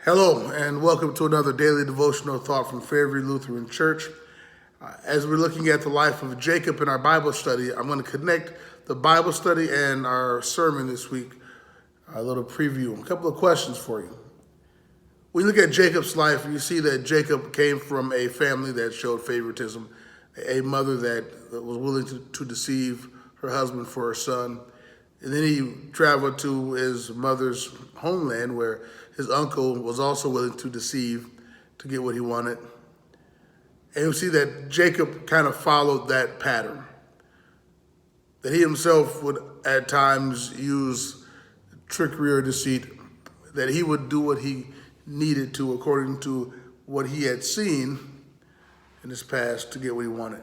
Hello, and welcome to another daily devotional thought from Fairview Lutheran Church. As we're looking at the life of Jacob in our Bible study, I'm going to connect the Bible study and our sermon this week, a little preview, a couple of questions for you. When you look at Jacob's life, you see that Jacob came from a family that showed favoritism, a mother that was willing to deceive her husband for her son. And then he traveled to his mother's homeland where his uncle was also willing to deceive to get what he wanted. And you see that Jacob kind of followed that pattern, that he himself would at times use trickery or deceit, that he would do what he needed to according to what he had seen in his past to get what he wanted,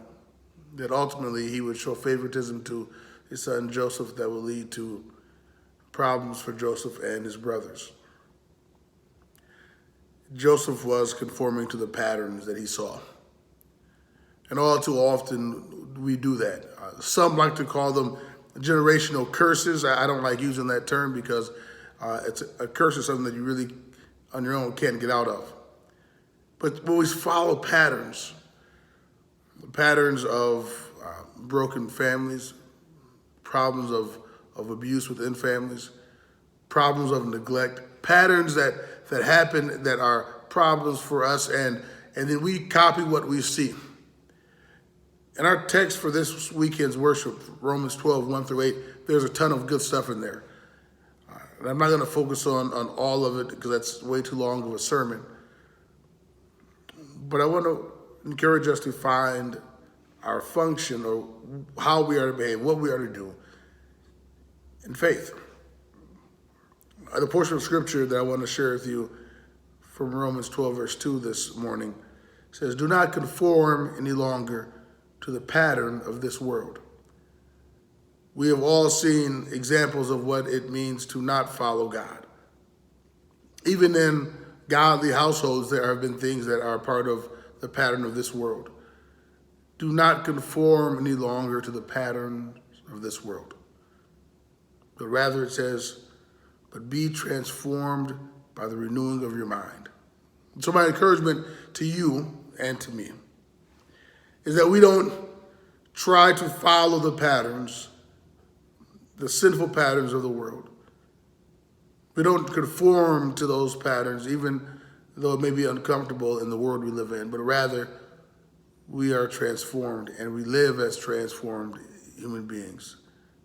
that ultimately he would show favoritism to his son Joseph that would lead to problems for Joseph and his brothers. Joseph was conforming to the patterns that he saw. And all too often we do that. Some like to call them generational curses. I don't like using that term because it's a curse is something that you really on your own can't get out of. But we follow patterns of broken families, problems of abuse within families, problems of neglect, patterns that happen that are problems for us, and then we copy what we see. In our text for this weekend's worship, Romans 12, 1 through 8, there's a ton of good stuff in there. And I'm not going to focus on all of it because that's way too long of a sermon. But I want to encourage us to find our function or how we are to behave, what we are to do in faith. The portion of scripture that I want to share with you from Romans 12, verse 2 this morning says, "Do not conform any longer to the pattern of this world." We have all seen examples of what it means to not follow God. Even in godly households, there have been things that are part of the pattern of this world. Do not conform any longer to the pattern of this world. But rather it says, but be transformed by the renewing of your mind. So my encouragement to you and to me is that we don't try to follow the patterns, the sinful patterns of the world. We don't conform to those patterns, even though it may be uncomfortable in the world we live in, but rather we are transformed and we live as transformed human beings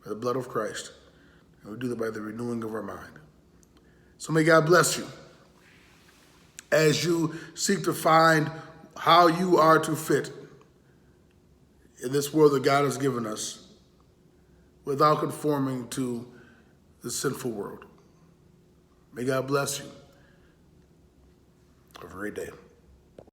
by the blood of Christ. And we do that by the renewing of our mind. So may God bless you as you seek to find how you are to fit in this world that God has given us without conforming to the sinful world. May God bless you. Have a great day.